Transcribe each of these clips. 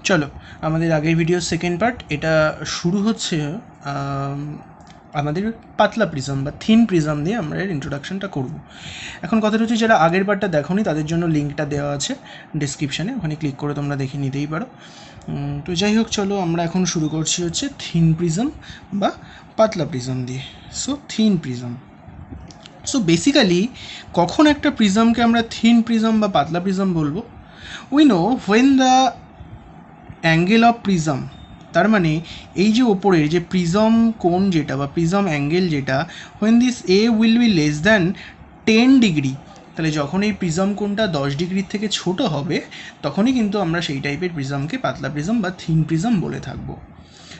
চলো আমাদের আগের ভিডিওর সেকেন্ড পার্ট এটা শুরু হচ্ছে আমাদের পাতলা প্রিজম বা থিন প্রিজম দিয়ে আমরা এর ইন্ট্রোডাকশনটা করব। এখন কথাটা হচ্ছে যারা আগের পার্টটা দেখোনি তাদের জন্য লিঙ্কটা দেওয়া আছে ডিসক্রিপশানে, ওখানে ক্লিক করে তোমরা দেখে নিতেই পারো। তো যাই হোক, চলো আমরা এখন শুরু করছি হচ্ছে থিন প্রিজম বা পাতলা প্রিজম দিয়ে। So thin prism, so basically কখন একটা প্রিজমকে আমরা থিন প্রিজম বা পাতলা প্রিজম বলবো? We know when the angle of prism, তার মানে এই যে ওপরের যে প্রিজম কোণ যেটা বা প্রিজম অ্যাঙ্গেল যেটা, when this A will be less than 10 degree, তাহলে যখন এই প্রিজম কোণটা 10 ডিগ্রির থেকে ছোট হবে তখনই কিন্তু আমরা সেই টাইপের প্রিজমকে পাতলা প্রিজম বা থিন প্রিজম বলে থাকবো।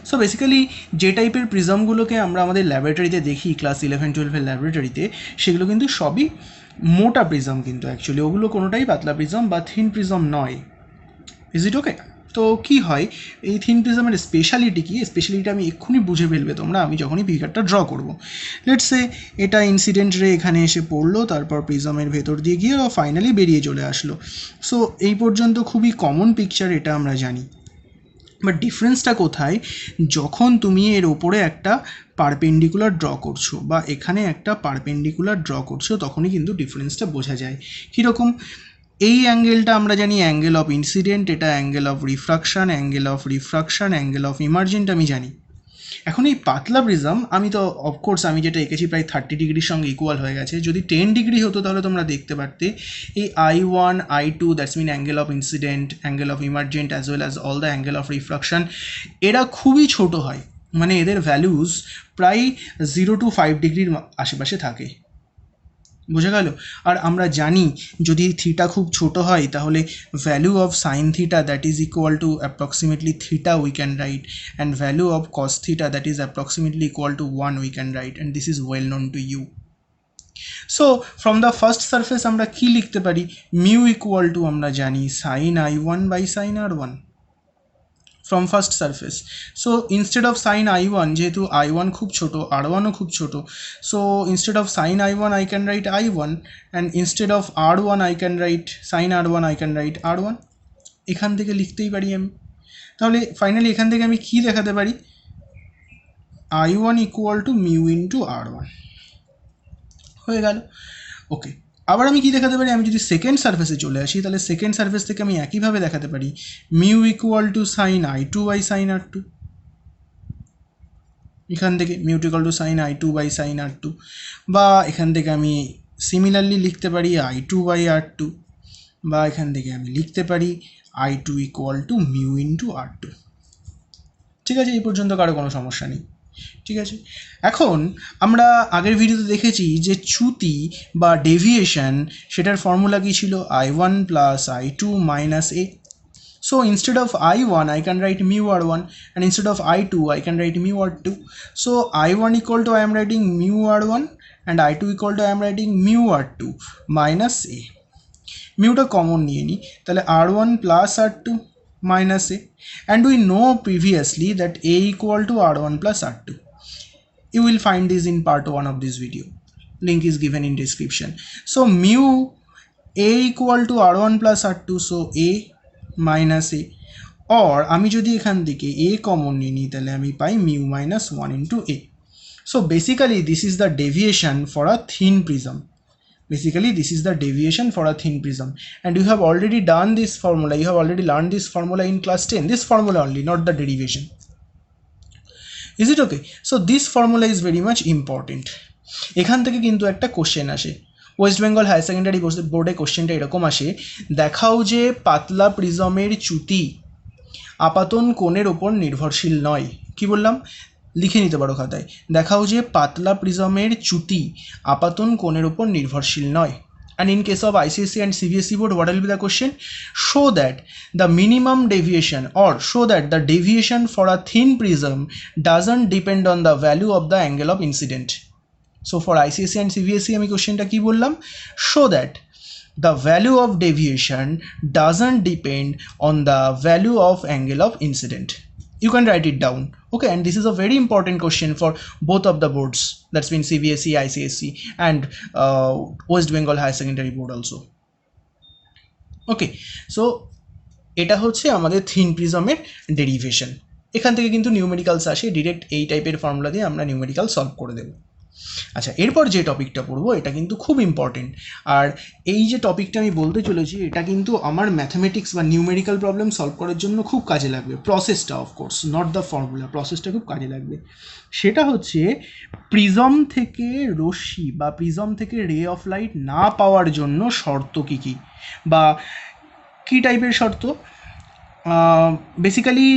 সো বেসিক্যালি যে টাইপের প্রিজমগুলোকে আমরা আমাদের ল্যাবরেটরিতে দেখি ক্লাস 11-12-এর ল্যাবরেটরিতে, সেগুলো কিন্তু সবই মোটা প্রিজম, কিন্তু অ্যাকচুয়ালি ওগুলো কোনোটাই পাতলা প্রিজম বা থিন প্রিজম নয়। ইজ ইট ওকে? তো কী হয়, এই থিন প্রিজমের স্পেশালিটি কী? স্পেশালিটি আমি এক্ষুনি বুঝে ফেলবে তোমরা আমি যখনই পিকারটা ড্র করবো। লেটসে এটা ইনসিডেন্ট রে এখানে এসে পড়লো, তারপর প্রিজমের ভেতর দিয়ে গিয়ে ফাইনালি বেরিয়ে চলে আসলো। সো এই পর্যন্ত খুবই কমন পিকচার, এটা আমরা জানি। বাট ডিফারেন্সটা কোথায়? যখন তুমি এর ওপরে একটা পারপেন্ডিকুলার ড্র করছো বা এখানে একটা পারপেন্ডিকুলার ড্র করছো, তখনই কিন্তু ডিফারেন্সটা বোঝা যায়। কীরকম? এই অ্যাঙ্গেলটা আমরা জানি অ্যাঙ্গেল অফ ইনসিডেন্ট, এটা angle of refraction, angle of emergent আমি জানি। এখন এই পাতলা প্রিজম আমি তো অফকোর্স আমি যেটা এঁকেছি প্রায় 30 ডিগ্রির সঙ্গে ইকুয়াল হয়ে গেছে। যদি 10 ডিগ্রি হতো তাহলে তোমরা দেখতে পারতে এই I1, I2, that's mean angle of incident, angle of emergent as well as all the angle of refraction, এরা খুবই ছোট হয়, মানে এদের ভ্যালুজ প্রায় 0 to 5 ডিগ্রির আশেপাশে থাকে। বোঝা গেল? আর আমরা জানি যদি থিটা খুব ছোট হয় তাহলে value of sine theta that is equal to approximately theta we can write, and value of cos theta that is approximately equal to 1 we can write, and this is well known to you. So from the first surface আমরা কী লিখতে পারি? Mu equal to আমরা জানি sine I1 by sine R1 from first surface. So instead of sin I1, যেহেতু I1 খুব ছোট, R1 ও খুব ছোট, so instead of sin I1 I can write I1, and instead of R1 I can write sin R1, I can write R1, এখান থেকে লিখতেই পারি আমি। তাহলে ফাইনালি এখান থেকে আমি কি দেখাতে পারি? I1 equal to mu into R1 হয়ে গেল। ওকে, আবার আমি কি দেখাতে পারি? আমি যদি সেকেন্ড সারফেসে চলে আসি তাহলে সেকেন্ড সারফেস থেকে আমি একইভাবে দেখাতে পারি mu equal to sine I2 by sine R2, এখান থেকে mu equal to sine I2 by sine R2, বা এখান থেকে আমি সিমিলারলি লিখতে পারি I2 বাই R2, বা এখান থেকে আমি লিখতে পারি I2 equal to mu into R2। ঠিক আছে, এই পর্যন্ত কারো কোনো সমস্যা নেই। ঠিক আছে, এখন আমরা আগের ভিডিওতে দেখেছি যে চ্যুতি বা ডেভিয়েশন, সেটার ফর্মুলা কী ছিল? I1 plus I2 minus A. So instead of I1 I can write mu R1, and instead of I2 I can write mu R2. So I1 equal to I am writing mu R1, and I2 equal to I am writing mu R2 minus A. মিউটা common নিয়ে নিই, তাহলে R1 plus R2 minus A, and we know previously that A equal to R1 plus R2. You will find this in part 1 of this video. Link is given in description. So mu A equal to R1 plus R2, so A minus A, or আমি যদি এখান থেকে A common নিয়ে নিই তাহলে আমি পাই mu minus 1 into A. So basically this is the deviation for a thin prism. Basically this is the deviation for a thin prism, and you have already done this formula, you have already learned this formula in class 10, this formula only, not the derivation. Is it okay? So this formula is very much important. এখান থেকে কিন্তু একটা question আসে, West Bengal higher secondary বোর্ডে কোশ্চেনটা এরকম আসে, দেখাও যে পাতলা প্রিজমের চ্যুতি আপাতন কোণের ওপর নির্ভরশীল নয়। কি বললাম? লিখে নিতে পারো খাতায়, দেখাও যে পাতলা প্রিজমের চ্যুতি আপাতন কোণের ওপর নির্ভরশীল নয়। And in case of ICSE and CBSE board, what will be the question? Show that the minimum deviation, or show that the deviation for a thin prism doesn't depend on the value of the angle of incident. So for ICSE and CBSE আমি কোশ্চেনটা কি বললাম? Show that the value of deviation doesn't depend on the value of angle of incident. You can write it down. Okay, and this is a very important question for both of the boards, that's been CBSE, ICSE, and West Bengal Higher Secondary Board also. Okay, so এটা হচ্ছে আমাদের thin প্রিজমের derivation. এখান থেকে কিন্তু numericals আসে, direct এই টাইপের formula দিয়ে আমরা নিউমেরিক্যাল সলভ করে দেবো। আচ্ছা, এরপর যে টপিকটা পড়বো এটা কিন্তু খুব ইম্পর্টেন্ট, আর এই যে টপিকটা আমি বলতে চলেছি এটা কিন্তু আমার ম্যাথামেটিক্স বা নিউমেরিক্যাল প্রবলেম সলভ করার জন্য খুব কাজে লাগবে। প্রসেসটা অফকোর্স, নট দ্য ফর্মুলা, প্রসেসটা খুব কাজে লাগবে। সেটা হচ্ছে প্রিজম থেকে রশ্মি বা প্রিজম থেকে রে অফ লাইট না পাওয়ার জন্য শর্ত কী কী, বা কী টাইপের শর্ত। বেসিক্যালি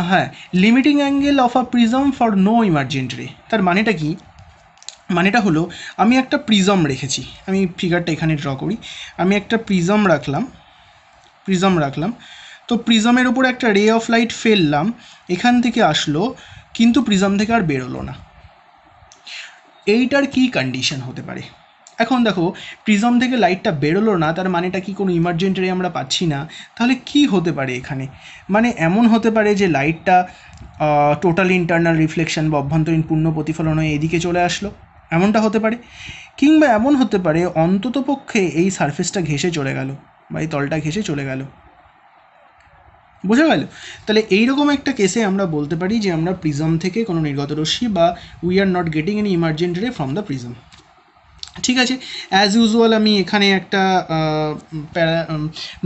হ্যাঁ, limiting angle of a prism for no emergent ray. তার মানেটা কি? মানেটা হলো আমি একটা প্রিজম রেখেছি, আমি ফিগারটা এখানে ড্র করি। আমি একটা প্রিজম রাখলাম, তো প্রিজমের উপর একটা রে অফ লাইট ফেললাম, এখান থেকে আসলো কিন্তু প্রিজম থেকে আর বেরোলো না। এইটার কি কন্ডিশন হতে পারে? এখন দেখো, প্রিজম থেকে লাইটটা বেরোলো না, তার মানেটা কি কোনো ইমার্জেন্ট রে আমরা পাচ্ছি না। তাহলে কি হতে পারে এখানে? মানে এমন হতে পারে যে লাইটটা টোটাল ইন্টারনাল রিফ্লেকশন বা অভ্যন্তরীণ পূর্ণ প্রতিফলন হয়ে এদিকে চলে আসলো, এমনটা হতে পারে। কিংবা এমন হতে পারে অন্ততপক্ষে এই সারফেসটা ঘেঁষে চলে গেল বা এই তলটা ঘেঁষে চলে গেল। বোঝা গেল? তাহলে এইরকম একটা কেসে আমরা বলতে পারি যে আমরা প্রিজম থেকে কোনো নির্গত রশ্মি বা we are not getting any emergent রে ফ্রম দ্য প্রিজম। ঠিক আছে, অ্যাজ ইউজুয়াল আমি এখানে একটা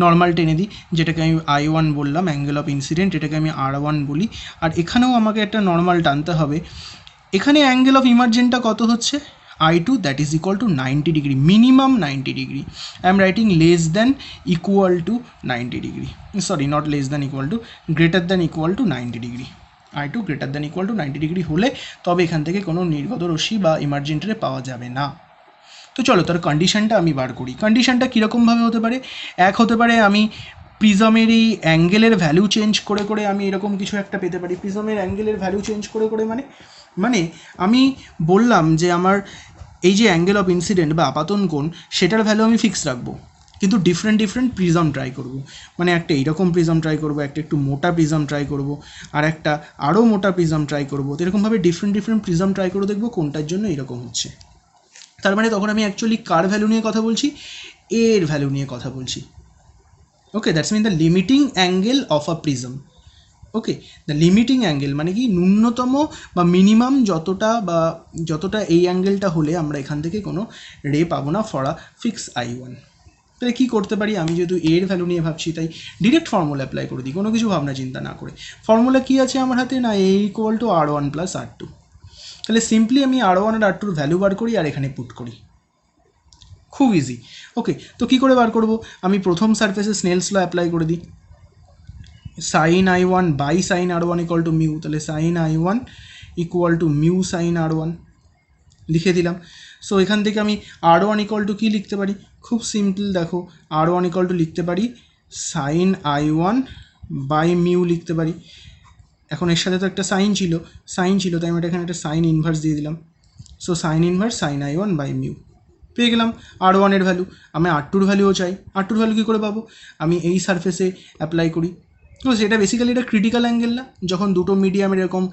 নর্মাল টেনে দিই, যেটাকে আমি I1 বললাম, অ্যাঙ্গেল অফ ইনসিডেন্ট, এটাকে আমি R1 বলি। আর এখানেও আমাকে একটা নর্মাল টানতে হবে। এখানে অ্যাঙ্গেল অফ ইমার্জেন্টটা কত হচ্ছে? I2, that is equal two 90 degree, minimum 90 degree. I am writing less than equal to 90 degree, sorry not less than equal to, greater than equal to 90 degree. I2 greater than equal to 90 degree হলে তবে এখান থেকে কোনো নির্গত রশ্মি বা emergent রে পাওয়া যাবে না। তো চলো তার কন্ডিশনটা আমি বার করি। কন্ডিশনটা কীরকমভাবে হতে পারে? এক হতে পারে আমি প্রিজমের এই অ্যাঙ্গেলের ভ্যালু চেঞ্জ করে করে আমি এরকম কিছু একটা পেতে পারি। প্রিজমের অ্যাঙ্গেলের ভ্যালু চেঞ্জ করে করে মানে আমি বললাম যে আমার এই যে অ্যাঙ্গেল অফ ইনসিডেন্ট বা আপাতন কোণ, সেটার ভ্যালু আমি ফিক্স রাখবো, কিন্তু ডিফারেন্ট প্রিজম ট্রাই করব। মানে একটা এইরকম প্রিজম ট্রাই করব, একটা একটু মোটা প্রিজম ট্রাই করব, আর একটা আরও মোটা প্রিজম ট্রাই করব। তো এরকমভাবে ডিফারেন্ট প্রিজম ট্রাই করে দেখবো কোনটার জন্য এরকম হচ্ছে। তার মানে তখন আমি অ্যাকচুয়ালি কার ভ্যালু নিয়ে কথা বলছি? এর ভ্যালু নিয়ে কথা বলছি। Okay, that's mean the limiting angle of a prism. Okay, the limiting angle মানে কি? ন্যূনতম বা মিনিমাম যতটা এই অ্যাঙ্গেলটা হলে আমরা এখান থেকে কোনো রে পাবো না ফর আ ফিক্স I1। তাহলে কী করতে পারি? আমি যেহেতু এর ভ্যালু নিয়ে ভাবছি, তাই ডিরেক্ট ফর্মুলা অ্যাপ্লাই করে দিই, কোনো কিছু ভাবনা চিন্তা না করে। ফর্মুলা কী আছে আমার হাতে? না, A equal to R1 plus R2। তাহলে সিম্পলি আমি R1 আর R2 ভ্যালু বার করি আর এখানে পুট করি, খুব ইজি। ওকে, তো কী করে বার করব? আমি প্রথম সারফেসে স্নেলস ল অ্যাপ্লাই করে দিই, sine I1 by sine R1 equal to mu. তাহলে sine I1 equal to mu sine R1 লিখে দিলাম। সো এখান থেকে আমি R1 ইকুয়াল টু কী লিখতে পারি? খুব সিম্পল, দেখো, R1 ইকুয়াল টু লিখতে পারি সাইন I1 বাই মিউ লিখতে পারি। এখন এর সাথে তো একটা সাইন ছিল, তাই আমি এখানে একটা সাইন ইনভার্স দিয়ে দিলাম। So sine inverse sine I1 by mu পেয়ে গেলাম R1 এর ভ্যালু। আমি R2 ভ্যালুও চাই। R2 ভ্যালু কী করে পাবো? আমি এই সারফেসে অ্যাপ্লাই করি। তো সেটা বেসিক্যালি এটা ক্রিটিক্যাল অ্যাঙ্গেল না? যখন দুটো মিডিয়ামের এরকম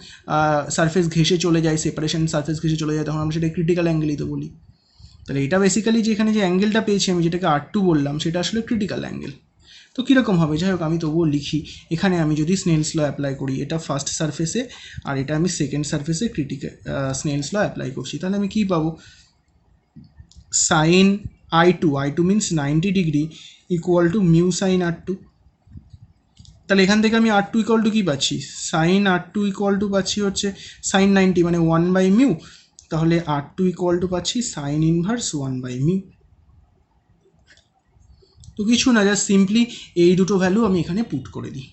সারফেস ঘেঁষে চলে যায়, সেপারেশন সারফেস ঘেঁষে চলে যায়, তখন আমরা সেটা ক্রিটিক্যাল অ্যাঙ্গেলই তো বলি। তাহলে এটা বেসিক্যালি যে এখানে যে অ্যাঙ্গেলটা পেয়েছি আমি, যেটাকে R2 বললাম, সেটা আসলে ক্রিটিক্যাল অ্যাঙ্গেল। তো কীরকম হবে? যাই হোক, আমি তবুও লিখি। এখানে আমি যদি স্নেলস ল অ্যাপ্লাই করি, এটা ফার্স্ট সারফেসে আর এটা আমি সেকেন্ড সারফেসে স্নেলস ল অ্যাপ্লাই করছি, তাহলে আমি কী পাবো? Sine I2 means 90 degree equal to mu sine R2। তাহলে এখান থেকে আমি R2 ইকুয়াল টু কী পাচ্ছি? সাইন R2 ইকুয়াল টু পাচ্ছি হচ্ছে সাইন 90 মানে 1 বাই মিউ। তাহলে R2 ইকুয়াল টু পাচ্ছি সাইন ইনভার্স 1 বাই মিউ। তো কিছু না, জাস্ট সিম্পলি এই দুটো ভ্যালু আমি এখানে পুট করে দিই।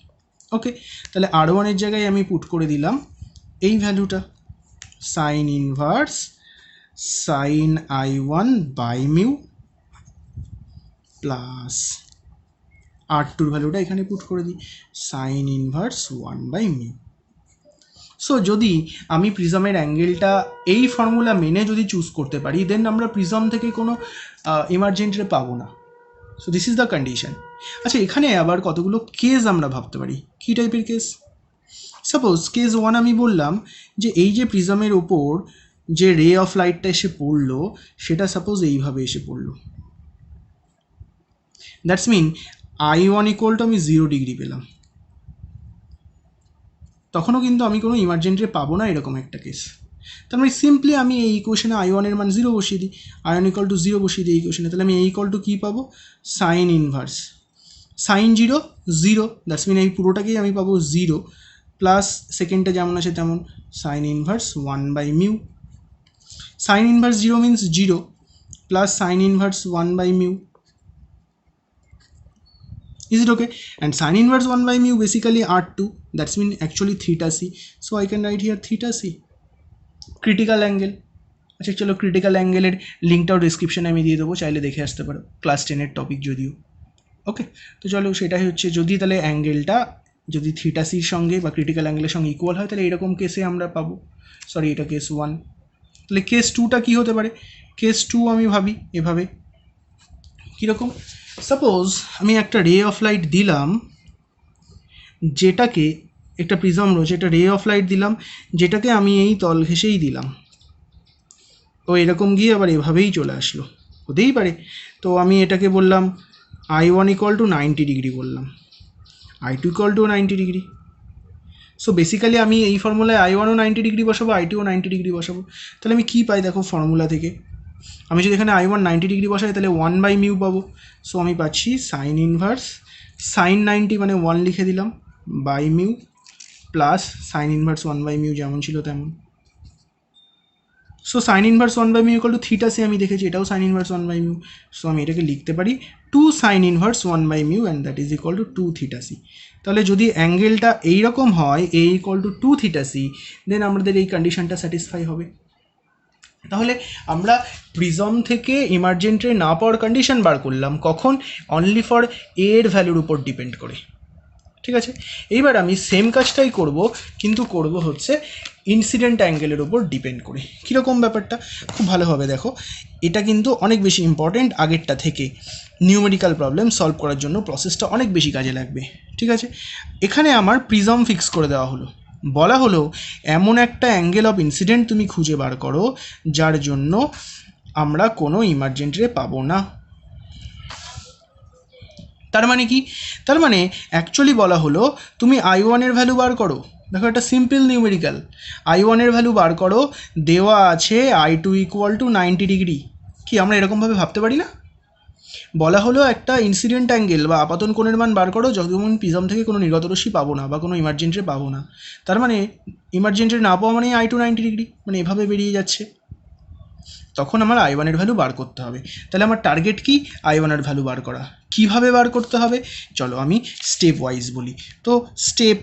ওকে, তাহলে R1 এর জায়গায় আমি পুট করে দিলাম এই ভ্যালুটা, sine inverse sine I1 by mu plus R2 ভ্যালুটা এখানে পুট করে দিই, sine inverse 1 by mu. So যদি আমি প্রিজমের অ্যাঙ্গেলটা এই ফর্মুলা মেনে যদি চুজ করতে পারি, দেন আমরা প্রিজম থেকে কোনো ইমার্জেন্ট রে পাবো না। So this is the condition. আচ্ছা, এখানে আবার কতগুলো কেস আমরা ভাবতে পারি। কী টাইপের কেস? সাপোজ কেস 1 আমি বললাম যে এই যে প্রিজমের ওপর যে রে অফ লাইটটা এসে পড়লো, সেটা সাপোজ এইভাবে এসে পড়লো। That's mean I1 equal to আমি 0 ডিগ্রি পেলাম, তখনও কিন্তু আমি কোনো ইমার্জেন্ট রে পাবো না, এরকম একটা কেস। তার মানে সিম্পলি আমি এই ইকুয়েশনে I1 এর মান 0 বসিয়ে দিই, I1 ইকুয়াল টু 0 বসিয়ে দিই এই ইকুয়েশনে, তাহলে আমি এই ইকুয়াল টু কী পাবো, sine inverse sine 0 0, that's mean এই পুরোটাকেই আমি পাবো 0 প্লাস সেকেন্ডটা যেমন আছে তেমন sine inverse 1/μ। Sine inverse 0 means 0 plus sine inverse 1/μ। Is it okay? And sin inverse 1/μ basically R2, that's mean actually theta c. So I can write here theta c. Critical angle. আচ্ছা চলো critical অ্যাঙ্গেলের লিঙ্কটাও ডিসক্রিপশনে আমি দিয়ে দেবো, চাইলে দেখে আসতে পারো, ক্লাস 10-এর টপিক যদিও। ওকে, তো চলো সেটাই হচ্ছে, যদি তাহলে অ্যাঙ্গেলটা যদি থিটা সির সঙ্গে বা ক্রিটিক্যাল অ্যাঙ্গেলের সঙ্গে ইকুয়াল হয় তাহলে এরকম কেসে আমরা পাবো, সরি এটা কেস 1, তাহলে কেস 2টা কী হতে পারে, কেস 2 আমি ভাবি এভাবে, কীরকম, সাপোজ আমি একটা রে অফ লাইট দিলাম, যেটাকে একটা প্রিজম রয়েছে, একটা রে অফ লাইট দিলাম যেটাকে আমি এই তল ঘেঁষেই দিলাম, ও এরকম গিয়ে আবার এভাবেই চলে আসলো, হতেই পারে। তো আমি এটাকে বললাম I1 ইকুয়াল টু 90 ডিগ্রি বললাম, I2 equal two 90 degree. So basically আমি এই ফর্মুলায় I1ও 90 ডিগ্রি বসাবো, I2ও 90 ডিগ্রি বসাবো, তাহলে আমি কী পাই দেখো ফর্মুলা থেকে, আমি যদি এখানে I1 90 ডিগ্রি বসাই তাহলে 1/μ পাবো। সো আমি পাচ্ছি সাইন ইনভার্স সাইন 90 মানে 1 লিখে দিলাম by mu plus sine inverse 1/μ যেমন ছিল তেমন। So sine inverse 1/μ equal to theta C, আমি দেখেছি এটাও সাইন ইনভার্স 1/μ। সো আমি এটাকে লিখতে পারি 2 sine inverse 1/μ and that is equal to 2 theta C. তাহলে যদি অ্যাঙ্গেলটা এইরকম হয় A equal to 2 theta C, then আমাদের এই কন্ডিশনটা স্যাটিসফাই হবে। তাহলে আমরা প্রিজম থেকে ইমার্জেন্ট রে না পাওয়ার কন্ডিশন বার করলাম, কখন, অনলি ফর এর ভ্যালুর উপর ডিপেন্ড করে, ঠিক আছে। এইবার আমি সেম কাজটাই করব, কিন্তু করব হচ্ছে ইনসিডেন্ট অ্যাঙ্গেলের উপর ডিপেন্ড করে। কীরকম ব্যাপারটা খুব ভালোভাবে দেখো, এটা কিন্তু অনেক বেশি ইম্পর্টেন্ট আগেরটা থেকে, নিউমেরিক্যাল প্রবলেম সলভ করার জন্য প্রসেসটা অনেক বেশি কাজে লাগবে, ঠিক আছে। এখানে আমার প্রিজম ফিক্স করে দেওয়া হলো, বলা হলো এমন একটা অ্যাঙ্গেল অফ ইনসিডেন্ট তুমি খুঁজে বার করো যার জন্য আমরা কোনো ইমার্জেন্ট রে পাবো না। তার মানে কি, তার মানে অ্যাকচুয়ালি বলা হলো তুমি I1 এর ভ্যালু বার করো, দেখো একটা সিম্পল নিউমেরিক্যাল, I1 এর ভ্যালু বার করো, দেওয়া আছে I2 ইকুয়াল টু 90 ডিগ্রি। কি আমরা এরকমভাবে ভাবতে পারি না, বলা হলো একটা ইনসিডেন্ট অ্যাঙ্গেল বা আপাতন কোণের মান বার করো যখন প্রিজম থেকে কোনো নির্গত রশ্মি পাবো না বা কোনো ইমার্জেন্টে পাবো না, তার মানে ইমার্জেন্টে না পাওয়া মানে I2 90 ডিগ্রি, মানে এভাবে বেরিয়ে যাচ্ছে, তখন আমার I1 এর ভ্যালু বার করতে হবে। তাহলে আমার টার্গেট কি, I1 এর ভ্যালু বার করা। কিভাবে বার করতে হবে চলো আমি স্টেপ ওয়াইজ বলি। তো স্টেপ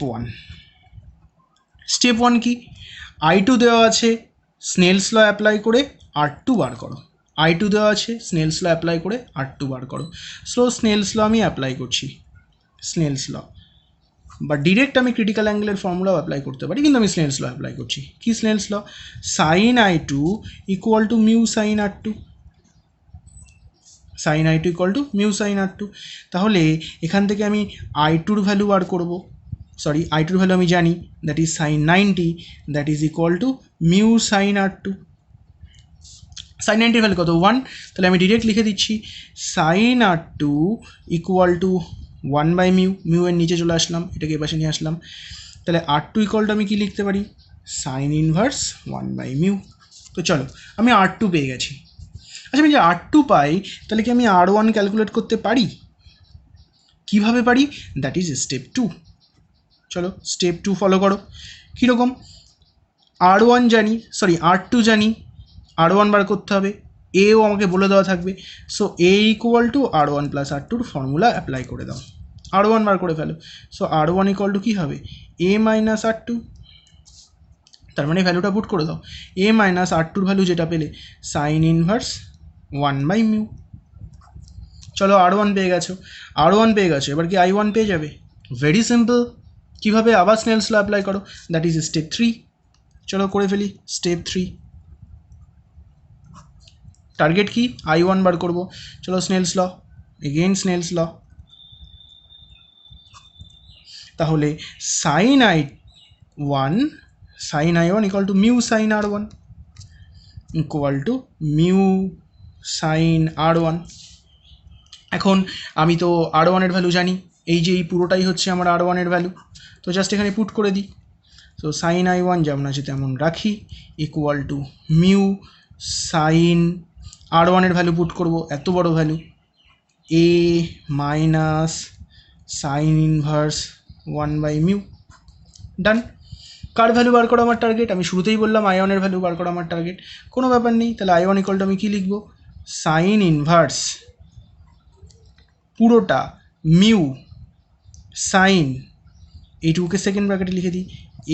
1 কি, I2 দেওয়া আছে, স্নেলস ল অ্যাপ্লাই করে R2 বার করো, I2 দেওয়া আছে, স্নেলস ল অ্যাপ্লাই করে R2 বার করো। সো স্নেলস ল আমি অ্যাপ্লাই করছি, স্নেলস ল, বা ডিরেক্ট আমি ক্রিটিক্যাল অ্যাঙ্গেলের ফর্মুলাও অ্যাপ্লাই করতে পারি, কিন্তু আমি স্নেলস ল অ্যাপ্লাই করছি। কি Snell's law, sine I2 equal to mu sine R2, sine I2 equal to mu sine R2। তাহলে এখান থেকে আমি I2র ভ্যালু বার করব, সরি I2র ভ্যালু আমি জানি, that is sine 90, that is equal to mu sine R2। Sine 90 value কত, 1, তাহলে আমি ডিরেক্ট লিখে দিচ্ছি sign R2 equal to 1/μ, mu এর নিচে চলে আসলাম, এটাকে এপাশে নিয়ে আসলাম, তাহলে R2 ইকুয়াল টু আমি কী লিখতে পারি, সাইন ইনভার্স 1/μ। তো চলো আমি R2 পেয়ে গেছি। আচ্ছা আমি যে R2 পাই, তাহলে কি আমি R1 ক্যালকুলেট করতে পারি, কিভাবে পারি, দ্যাট ইজ স্টেপ 2। চলো স্টেপ 2 ফলো করো। কীরকম, R1 জানি, সরি R2 জানি, R1 বার করতে হবে, এও আমাকে বলে দেওয়া থাকবে। So A equal to R1 plus R2র ফর্মুলা অ্যাপ্লাই করে দাও, R1 বার করে ফেলো। সো R1 ইকুয়াল টু কী হবে, A মাইনাস R2, তার মানে ভ্যালুটা পুট করে দাও, A মাইনাস R2র ভ্যালু যেটা পেলে সাইন ইনভার্স 1/μ। চলো R1 পেয়ে গেছো, R1 পেয়ে গেছো, এবার কি I1 পেয়ে যাবে, ভেরি সিম্পল। কীভাবে, আবার স্নেলস ল অ্যাপ্লাই করো, দ্যাট ইজ স্টেপ 3। চলো করে ফেলি স্টেপ 3। টার্গেট কি, I1 বার করবো, চলো Snell's law, again Snell's law, তাহলে sine I1 equal to mu sine R1 equal to mu sine R1। এখন আমি তো R1 এর ভ্যালু জানি, এই যে এই পুরোটাই হচ্ছে আমার R1 এর ভ্যালু, তো জাস্ট এখানে পুট করে দিই। সো সাইন I1 যেমন আছে তেমন রাখি, equal to mu sine R1 এর ভ্যালু পুট করব, এত বড় ভ্যালু, এ মাইনাস সাইন ইনভার্স 1/μ। ডান। কার ভ্যালু বার করা আমার টার্গেট? আমি শুরুতেই বললাম I1 এর ভ্যালু বার করা আমার টার্গেট, কোনো ব্যাপার নেই। তাহলে I1 ইকুয়াল টু আমি কী লিখব? সাইন ইনভার্স পুরোটা মিউ সাইন, এইটুকুকে সেকেন্ড ব্র্যাকেটে লিখে দিই,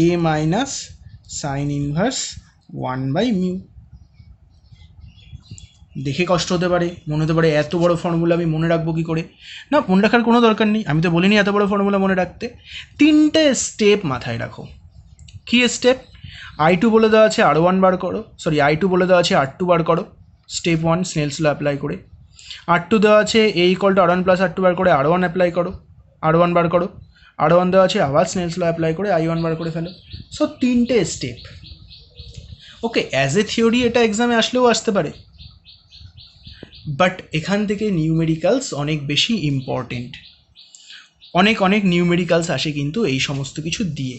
এ মাইনাস সাইন ইনভার্স 1/μ। দেখে কষ্ট হতে পারে, মনে হতে পারে এত বড় ফর্মুলা আমি মনে রাখবো কী করে? না, মনে রাখার কোনো দরকার নেই, আমি তো বলিনি এত বড় ফর্মুলা মনে রাখতে। 3টে স্টেপ মাথায় রাখো। কী স্টেপ? I2 বলে দেওয়া আছে R1 বার করো, সরি I2 বলে দেওয়া আছে R2 বার করো, স্টেপ 1 স্নেলস ল অ্যাপ্লাই করে। R2 দেওয়া আছে A equal to R1 plus R2 বার করে R1 অ্যাপ্লাই করো, R1 বার করো। R1 দেওয়া আছে আবার স্নেলস ল অ্যাপ্লাই করে I1 বার করে ফেলো। সো 3টে step. Okay, as a theory এটা এক্সামে আসলেও আসতে পারে, বাট এখান থেকে নিউমেরিক্যালস অনেক বেশি ইম্পর্টেন্ট। অনেক অনেক নিউমেরিক্যালস আসে কিন্তু এই সমস্ত কিছু দিয়ে।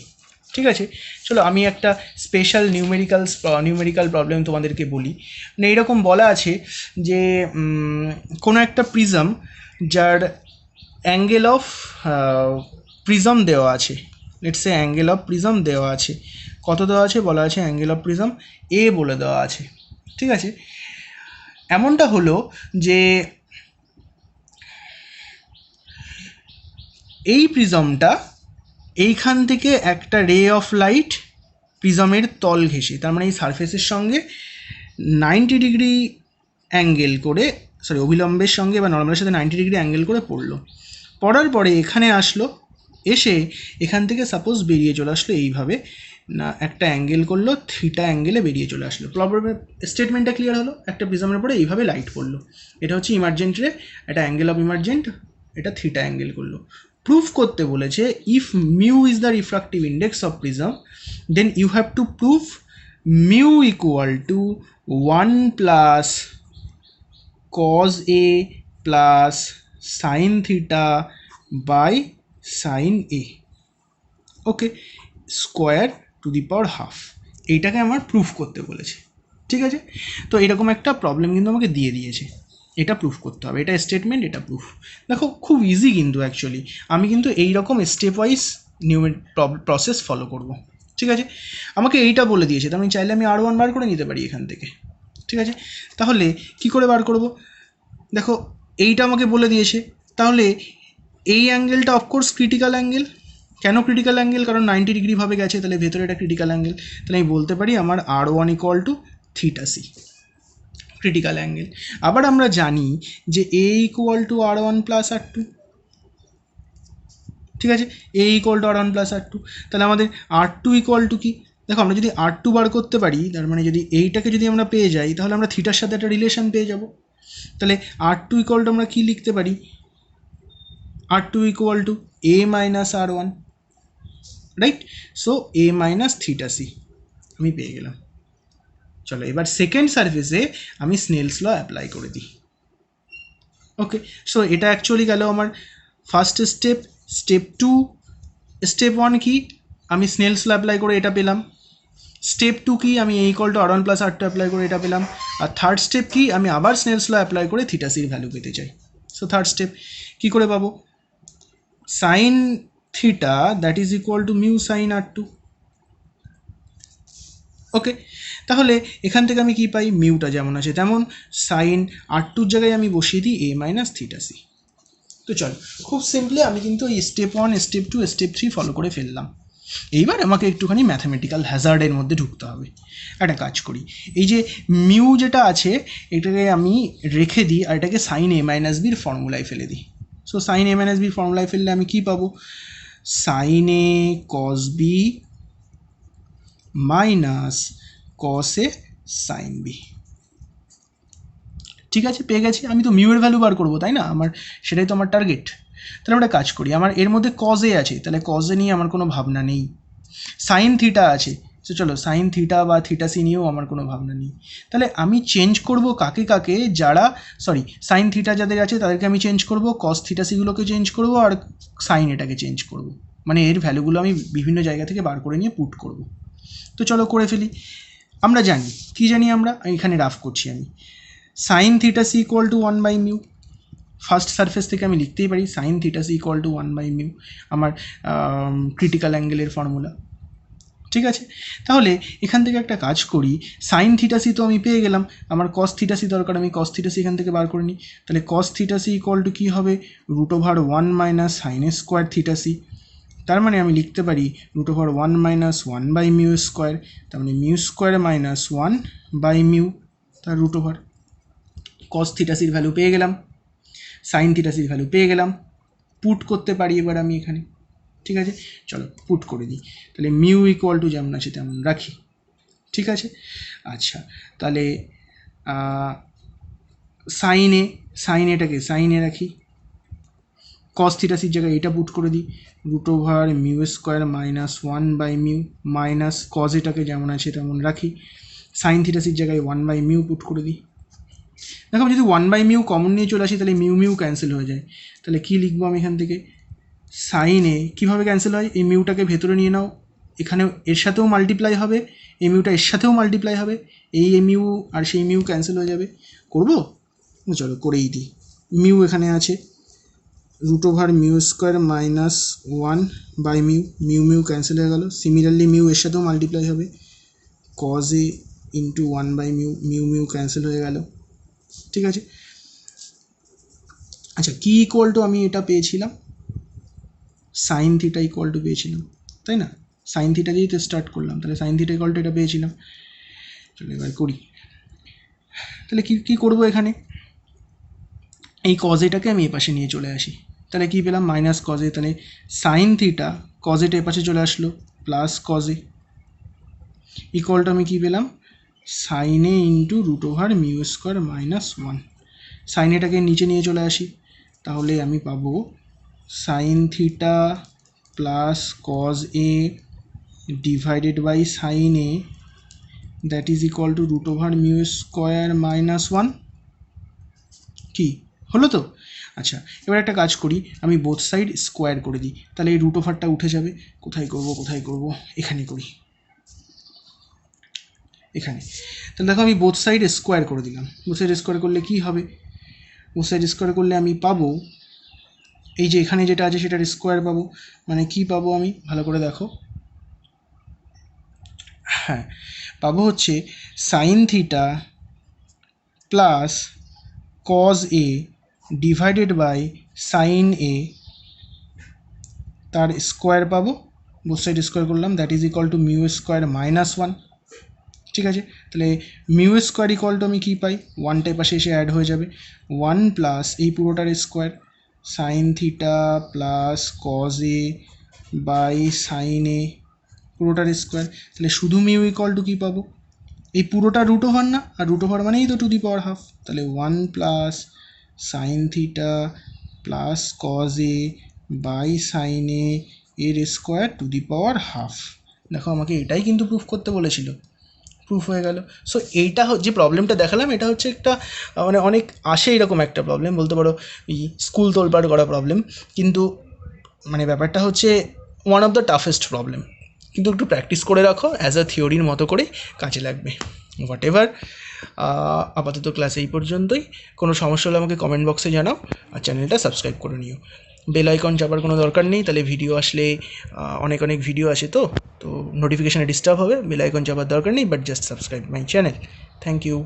ঠিক আছে, চলো আমি একটা স্পেশাল নিউমেরিক্যাল প্রবলেম তোমাদেরকে বলি। মানে এইরকম বলা আছে যে কোনো একটা প্রিজম যার অ্যাঙ্গেল অফ প্রিজম দেওয়া আছে, let's say angle of prism দেওয়া আছে, কত দেওয়া আছে? বলা আছে অ্যাঙ্গেল অফ প্রিজম এ বলে দেওয়া আছে। ঠিক আছে, এমনটা হলো যে এই প্রিজমটা এইখান থেকে একটা রে অফ লাইট প্রিজমের তল ঘেঁষে, তার মানে এই সারফেসের সঙ্গে 90 ডিগ্রি অ্যাঙ্গেল করে, সরি অভিলম্বের সঙ্গে বা নর্মালের সাথে 90 ডিগ্রি অ্যাঙ্গেল করে পড়লো। পড়ার পরে এখানে আসলো, এসে এখান থেকে সাপোজ বেরিয়ে চলে আসলো এইভাবে, না একটা অ্যাঙ্গেল করলো, থিটা অ্যাঙ্গেলে বেরিয়ে চলে আসলো। প্রবলেমের স্টেটমেন্টটা ক্লিয়ার হলো? একটা প্রিজমের উপরে এইভাবে লাইট পড়লো, এটা হচ্ছে ইমার্জেন্ট রে, একটা অ্যাঙ্গেল অফ ইমার্জেন্ট, এটা থিটা অ্যাঙ্গেল করলো। প্রুফ করতে বলেছে if mu is the refractive index of prism then you have to prove mu equal to 1 plus cos A plus sine theta by sine A, okay, square to the power half. এইটাকে আমার proof করতে বলেছে। ঠিক আছে, তো এরকম একটা problem কিন্তু আমাকে দিয়ে দিয়েছে, এটা প্রুফ করতে হবে, এটা স্টেটমেন্ট, এটা প্রুফ। দেখো খুব ইজি কিন্তু অ্যাকচুয়ালি, আমি কিন্তু এইরকম স্টেপ ওয়াইজ প্রসেস ফলো করব। ঠিক আছে, আমাকে এইটা বলে দিয়েছে, তো আমি চাইলে আমি R1 বার করে নিতে পারি এখান থেকে। ঠিক আছে, তাহলে কি করে বার করব? দেখো এইটা আমাকে বলে দিয়েছে, তাহলে এই অ্যাঙ্গেলটা অফকোর্স ক্রিটিক্যাল অ্যাঙ্গেল। কেন ক্রিটিক্যাল অ্যাঙ্গেল? কারণ 90 ডিগ্রিভাবে গেছে, তাহলে ভেতরে এটা ক্রিটিক্যাল অ্যাঙ্গেল। তাহলে আমি বলতে পারি আমার R1 equal to theta C, critical angle. আবার আমরা জানি যে A equal to R1 plus R2। ঠিক আছে, A equal to R1 plus R2, তাহলে আমাদের R2 ইকুয়াল টু কি? দেখো আমরা যদি R2 বার করতে পারি, তার মানে যদি এইটাকে যদি আমরা পেয়ে যাই, তাহলে আমরা থিটার সাথে একটা রিলেশন পেয়ে যাব। তাহলে R2 ইকুয়াল টু আমরা কী লিখতে পারি? R2 equal to A minus R1, right? So A minus theta C আমি পেয়ে গেলাম। চলো এবার সেকেন্ড সারফেসে আমি স্নেলস ল অ্যাপ্লাই করে দিই। ওকে, সো এটা অ্যাকচুয়ালি গেল আমার ফার্স্ট স্টেপ। স্টেপ 2, স্টেপ 1 কি? আমি স্নেলস ল অ্যাপ্লাই করে এটা পেলাম। স্টেপ 2 কি? আমি A equal to R1 plus R2 apply করে এটা পেলাম। আর থার্ড স্টেপ কি? আমি আবার স্নেলস ল অ্যাপ্লাই করে থিটা সির ভ্যালু পেতে চাই। সো থার্ড স্টেপ কী করে পাবো? Sine theta that is equal to mu sine R2। ওকে, তাহলে এখান থেকে আমি কি পাই? মিউটা যেমন আছে তেমন, সাইন R2 জায়গায় আমি বসিয়ে দিই A মাইনাস থিটা সি। তো চল খুব সিম্পলি আমি কিন্তু এই স্টেপ 1, স্টেপ 2, স্টেপ 3 ফলো করে ফেললাম। এইবার আমাকে একটুখানি ম্যাথামেটিক্যাল হ্যাজার্ডের মধ্যে ঢুকতে হবে। একটা কাজ করি, এই যে মিউ যেটা আছে এটাকে আমি রেখে দিই, আর এটাকে সাইন A মাইনাস বির ফর্মুলায় ফেলে দিই। সো সাইন A মাইনাস বির ফর্মুলায় ফেললে আমি কী পাবো? Sine A cos B minus cos A sine B. ঠিক আছে, পেয়ে গেছি। আমি তো মিউয়ের ভ্যালু বার করবো, তাই না? আমার সেটাই তো আমার টার্গেট। তাহলে আমরা কাজ করি, আমার এর মধ্যে কজ এ আছে, তাহলে কজ এ নিয়ে আমার কোনো ভাবনা নেই। সাইন থিটা আছে, সো চলো সাইন থিটা বা থিটা সি নিয়েও আমার কোনো ভাবনা নেই। তাহলে আমি চেঞ্জ করব কাকে কাকে, যারা সাইন থিটা যাদের আছে তাদেরকে আমি চেঞ্জ করব, কস থিটা সিগুলোকে চেঞ্জ করব, আর সাইন এটাকে চেঞ্জ করব। মানে এর ভ্যালুগুলো আমি বিভিন্ন জায়গা থেকে বার করে নিয়ে পুট করব। তো চলো করে ফেলি। আমরা জানি, কি জানি আমরা, এখানে রাফ করছি আমি, sine theta C equal to 1/μ। First surface থেকে আমি লিখতেই পারি sine theta C equal to 1/μ, আমার ক্রিটিক্যাল অ্যাঙ্গেলের ফর্মুলা। ঠিক আছে, তাহলে এখান থেকে একটা কাজ করি, সাইন থিটা সি তো আমি পেয়ে গেলাম, আমার কস থিটা সি দরকার, আমি কস থিটা সি এখান থেকে বার করে নিই। তাহলে cos theta C equal to কী হবে, √1 minus sine square theta C. তার মানে আমি লিখতে পারি √1 মাইনাস 1/μ স্কোয়ার, তার মানে মিউ স্কোয়ার মাইনাস 1/μ তার √। কস থিটা সির ভ্যালু পেয়ে গেলাম, সাইন থিটা সির ভ্যালু পেয়ে গেলাম, পুট করতে পারি এবার আমি এখানে। ঠিক আছে, চলো পুট করে দিই। তাহলে মিউ ইকুয়াল টু যেমন আছে তেমন রাখি। ঠিক আছে, আচ্ছা তাহলে সাইনেটাকে সাইনে রাখি, কস থিটা সির জায়গায় এটা পুট করে দিই, √μ স্কোয়ার মাইনাস 1/μ মাইনাস কজ এটাকে যেমন আছে তেমন রাখি, সাইন থিটা সির জায়গায় 1/μ পুট করে দিই। দেখো যদি 1/μ কমন নিয়ে চলে আসি তাহলে মিউ ক্যান্সেল হয়ে যায়। তাহলে কী লিখবো আমি এখান থেকে, সাইনে কীভাবে ক্যান্সেল হয়, এই মিউটাকে ভেতরে নিয়ে নাও, এখানেও এর সাথেও মাল্টিপ্লাই হবে, এই মিউটা এর সাথেও মাল্টিপ্লাই হবে, এই মিউ আর সেই মিউ ক্যান্সেল হয়ে যাবে। করবো, চলো করেই দিই। মিউ এখানে আছে √μ স্কোয়ার মাইনাস 1/μ, মিউ ক্যান্সেল হয়ে গেল। সিমিলারলি মিউ এর সাথেও মাল্টিপ্লাই হবে, cos A into 1/μ, mu cancel হয়ে গেল। ঠিক আছে, আচ্ছা কি ইকুয়াল টু আমি এটা পেয়েছিলাম, সাইন থিটা ইকুয়াল টু পেয়েছিলাম, তাই না? সাইন থিটা দিয়েই তো স্টার্ট করলাম, তাহলে সাইন থিটা ইকুয়াল টু এটা পেয়েছিলাম। চলো এবার করি, তাহলে কী করবো এখানে, এই কজ এটাকে আমি এপাশে নিয়ে চলে আসি, তাহলে কী পেলাম মাইনাস কজ এ, তাহলে সাইন থিটা কজ এটা এপাশে চলে আসলো plus cos A equal to আমি কী পেলাম, sine A into √μ square minus 1। Sine এটাকে নিচে নিয়ে চলে আসি, তাহলে আমি পাবো sine theta plus cos A divided by sine A, that is equal to √μ square minus 1। কি হলো তো? আচ্ছা এবার একটা কাজ করি, আমি বোথ সাইড স্কোয়ার করে দিই, তাহলে এই √টা উঠে যাবে। কোথায় করব, এখানে করি, এখানে। তাহলে দেখো আমি বোথ সাইড স্কোয়ার করে দিলাম, বোথ সাইড স্কোয়ার করলে কি হবে, বোথ সাইড স্কোয়ার করলে আমি পাবো এই যে এখানে যেটা আছে সেটার স্কোয়ার পাবো, মানে কি পাবো আমি ভালো করে দেখো, হ্যাঁ পাবো হচ্ছে sine theta plus cos A divided by sine A তার স্কোয়ার পাবো, বোথ সাইড স্কোয়ার করলাম, that is equal to mu square minus 1। ঠিক আছে, তাহলে মিউ স্কোয়ার ইকুয়াল টু আমি কী পাই, 1টা পাশে এসে অ্যাড হয়ে যাবে, 1 প্লাস এই পুরোটার square sine theta plus cos A by sine A পুরোটার স্কোয়ার। তাহলে শুধু মিউ ইকুয়াল টু কী পাবো, এই পুরোটা √ওভার না, আর √ওভার মানেই তো ½ তাহলে 1 plus sine theta plus cos A by sine A এর স্কোয়ার ½ দেখো আমাকে এটাই কিন্তু প্রুফ করতে বলেছিল, প্রুফ হয়ে গেল। সো এইটা যে প্রবলেমটা দেখালাম এটা হচ্ছে একটা মানে অনেক আসে এরকম একটা প্রবলেম, বলতে পারো এই স্কুল তোলপাড় করা প্রবলেম, কিন্তু মানে ব্যাপারটা হচ্ছে one of the toughest problem, কিন্তু একটু প্র্যাকটিস করে রাখো, অ্যাজ আ থিওরির মতো করে কাজে লাগবে। হোয়াট এভার, আপাতত ক্লাস এই পর্যন্তই, কোনো সমস্যা হলে আমাকে কমেন্ট বক্সে জানাও, আর চ্যানেলটা সাবস্ক্রাইব করে নিও। বেল আইকন চাপার কোনো দরকার নেই, তাহলে ভিডিও আসলে অনেক ভিডিও আসে তো নোটিফিকেশানে ডিস্টার্ব হবে, বেল আইকন চাপার দরকার নেই, but just subscribe my channel. Thank you.